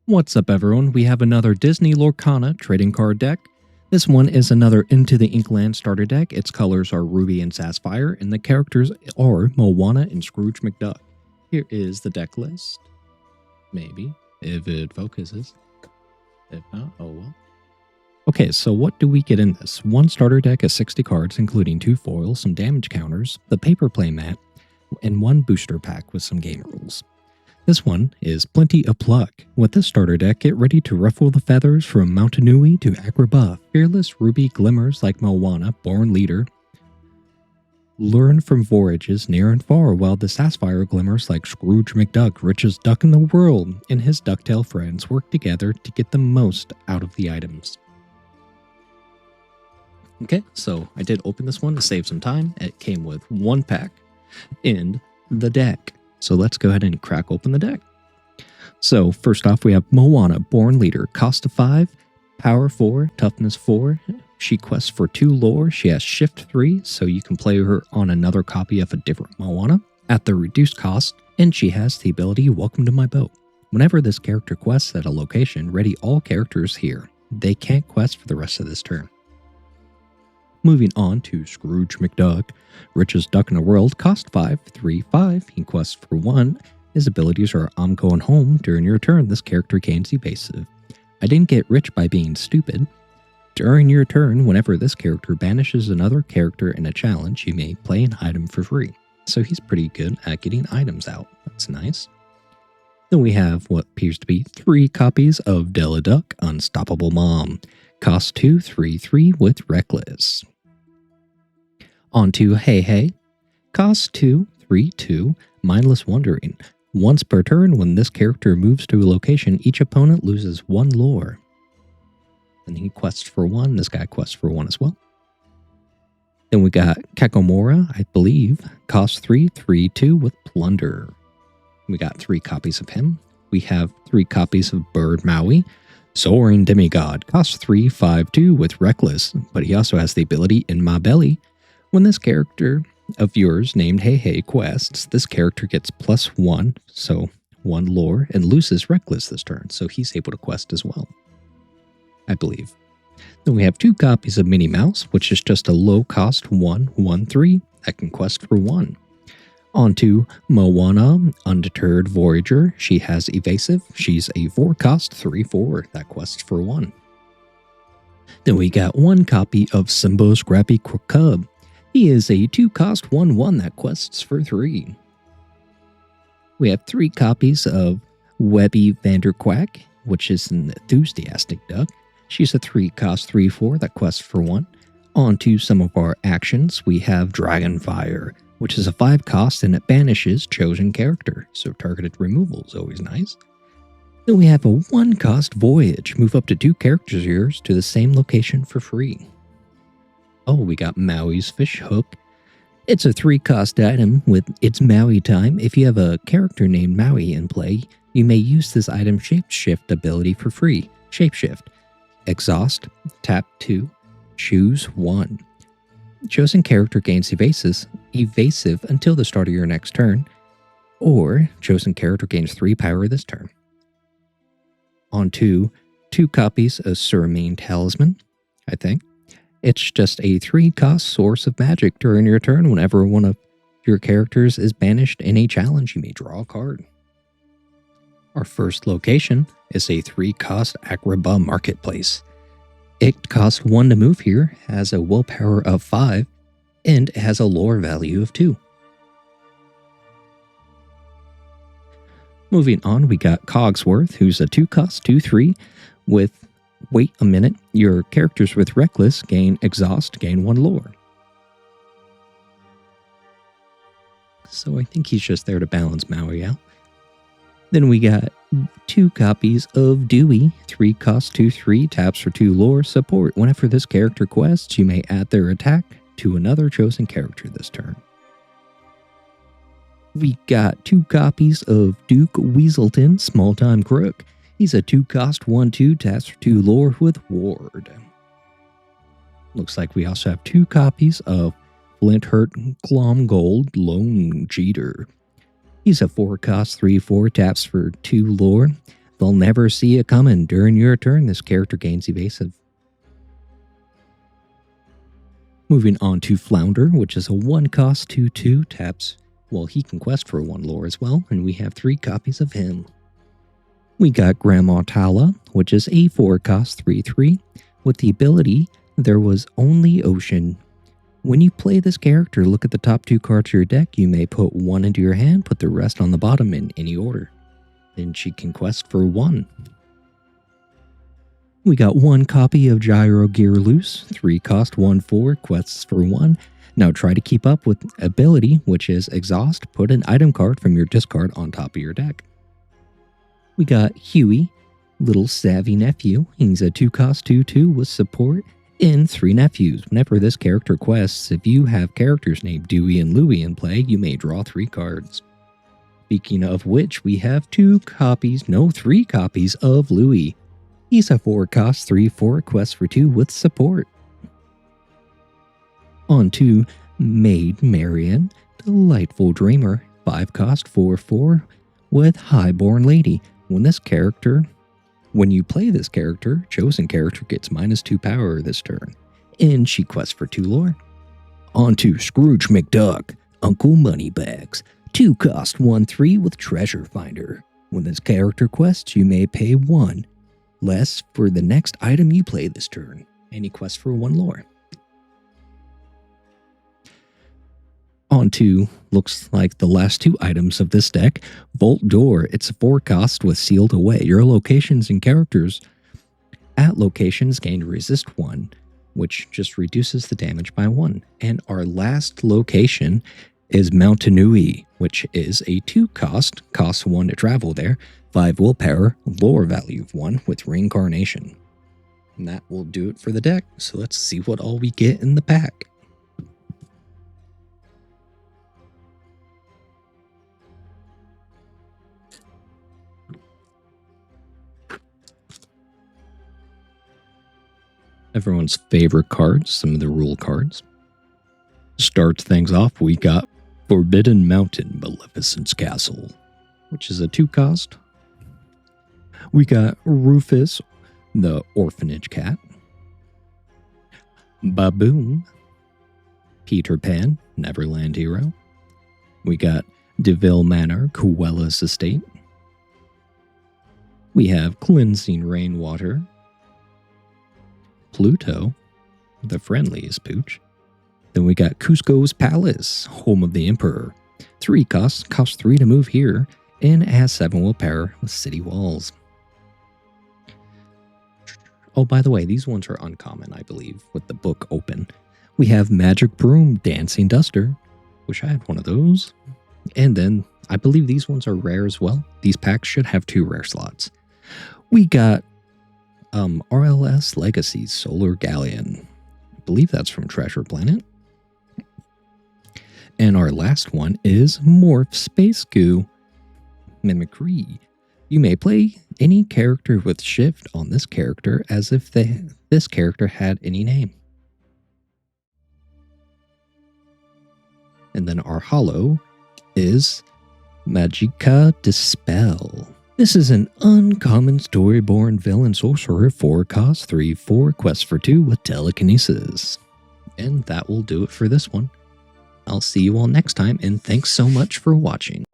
What's up, everyone? We have another Disney Lorcana trading card deck. This one is another Into the Inklands starter deck. Its colors are Ruby and Sapphire, and the characters are Moana and Scrooge McDuck. Here is the deck list. Maybe, if it focuses. If not, oh well. Okay, so what do we get in this? One starter deck of 60 cards, including 2 foils, some damage counters, the paper play mat, and 1 booster pack with some game rules. This one is plenty of pluck. With this starter deck, get ready to ruffle the feathers from Mountainui to Agrabah. Fearless Ruby glimmers like Moana, born leader. Learn from voyages near and far, while the Sapphire glimmers like Scrooge McDuck, richest duck in the world, and his ducktail friends work together to get the most out of the items. Okay, so I did open this one to save some time. It came with 1 pack in the deck. So let's go ahead and crack open the deck. So first off, we have Moana, born leader, cost of 5, power 4, toughness 4. She quests for 2 lore. She has shift 3, so you can play her on another copy of a different Moana at the reduced cost, and she has the ability Welcome to My Boat. Whenever this character quests at a location, ready all characters here. They can't quest for the rest of this turn. Moving on to Scrooge McDuck, richest duck in the world, cost 5, 3, 5. He quests for 1. His abilities are I'm going home. During your turn, this character gains evasive. I didn't get rich by being stupid. During your turn, whenever this character banishes another character in a challenge, you may play an item for free. So he's pretty good at getting items out. That's nice. Then we have what appears to be 3 copies of Della Duck, Unstoppable Mom. Cost 2, 3, 3 with Reckless. On to Hey Hey. Cost 2, 3, 2, Mindless Wandering. Once per turn, when this character moves to a location, each opponent loses 1 lore. And he quests for 1. This guy quests for 1 as well. Then we got Kakamora, I believe. Cost 3, 3, 2 with Plunder. We got 3 copies of him. We have 3 copies of Bird Maui. Soaring Demigod. Cost 3, 5, 2 with Reckless. But he also has the ability In My Belly. When this character of yours named Hey Hey quests, this character gets +1, so 1 lore, and loses Reckless this turn, so he's able to quest as well, I believe. Then we have 2 copies of Minnie Mouse, which is just a low-cost 1, 1, 3 that can quest for 1. On to Moana, Undeterred Voyager. She has evasive. She's a 4-cost 3, 4 that quests for 1. Then we got 1 copy of Simba Scrappy Cub. He is a 2-cost 1, 1 that quests for 3. We have 3 copies of Webby Vanderquack, which is an enthusiastic duck. She's a 3-cost 3, 4 that quests for 1. On to some of our actions. We have Dragonfire, which is a 5-cost and it banishes chosen character, so targeted removal is always nice. Then we have a 1-cost Voyage. Move up to 2 characters of yours to the same location for free. Oh, we got Maui's Fish Hook. It's a 3-cost item with its Maui time. If you have a character named Maui in play, you may use this item Shapeshift ability for free. Shapeshift. Exhaust. Tap 2. Choose 1. Chosen character gains evasive until the start of your next turn, or chosen character gains 3 power this turn. On to 2 copies of Surmane Talisman, I think. It's just a 3-cost source of magic. During your turn, whenever one of your characters is banished in a challenge, you may draw a card. Our first location is a 3-cost Agrabah Marketplace. It costs 1 to move here, has a willpower of 5, and it has a lore value of 2. Moving on, we got Cogsworth, who's a 2-cost 2, 3 with wait a minute. Your characters with Reckless gain Exhaust, gain 1 lore. So I think he's just there to balance Maui out. Then we got 2 copies of Dewey, 3-cost 2, 3, taps for 2 lore support. Whenever this character quests, you may add their attack to another chosen character this turn. We got 2 copies of Duke Weaselton, Small Time Crook. He's a 2-cost 1, 2, taps for 2 lore with Ward. Looks like we also have 2 copies of Flinthurt Glomgold, Lone Jeter. He's a 4-cost 3/4, taps for 2 lore. They'll never see it coming. During your turn, this character gains evasive. Moving on to Flounder, which is a 1-cost 2/2 taps. Well, he can quest for 1 lore as well, and we have 3 copies of him. We got Grandma Tala, which is a 4-cost 3/3, with the ability There Was Only Ocean. When you play this character, look at the top 2 cards of your deck. You may put 1 into your hand, put the rest on the bottom in any order. Then she can quest for 1. We got 1 copy of Gyro Gear Loose, 3-cost 1/4, quests for 1. Now try to keep up with ability, which is Exhaust. Put an item card from your discard on top of your deck. We got Huey, Little Savvy Nephew. He's a 2-cost 2/2 with support and 3 nephews. Whenever this character quests, if you have characters named Dewey and Louie in play, you may draw 3 cards. Speaking of which, we have 3 copies of Louie. He's a 4-cost 3/4 quest for 2 with support. On to Maid Marian, Delightful Dreamer, 5-cost 4/4 with Highborn Lady. When you play this character, chosen character gets -2 power this turn, and she quests for 2 lore. On to Scrooge McDuck, Uncle Moneybags, 2-cost 1/3 with Treasure Finder. When this character quests, you may pay 1 less for the next item you play this turn, and he quests for 1 lore. On to, looks like the last 2 items of this deck, Vault Door. It's a 4-cost with Sealed Away. Your locations and characters at locations gain Resist 1, which just reduces the damage by 1. And our last location is Mountainui, which is a 2-cost, costs 1 to travel there, 5 willpower, lore value of 1 with Reincarnation. And that will do it for the deck, so let's see what all we get in the pack. Everyone's favorite cards, some of the rule cards. Starts things off, we got Forbidden Mountain, Maleficent's Castle, which is a 2-cost. We got Rufus, the Orphanage Cat. Baboom, Peter Pan, Neverland Hero. We got DeVille Manor, Cruella's Estate. We have Cleansing Rainwater, Pluto, the friendliest pooch. Then we got Cusco's Palace, Home of the Emperor. 3 costs, costs 3 to move here, and it has 7 willpower with City Walls. Oh, by the way, these ones are uncommon, I believe, with the book open. We have Magic Broom, Dancing Duster. Wish I had one of those. And then, I believe these ones are rare as well. These packs should have 2 rare slots. We got RLS Legacy Solar Galleon. I believe that's from Treasure Planet. And our last one is Morph Space Goo Mimicry. You may play any character with shift on this character as if this character had any name. And then our holo is Magica Dispel. This is an uncommon Storyborn Villain Sorcerer, 4-cost 3/4 quest for 2 with Telekinesis. And that will do it for this one. I'll see you all next time, and thanks so much for watching.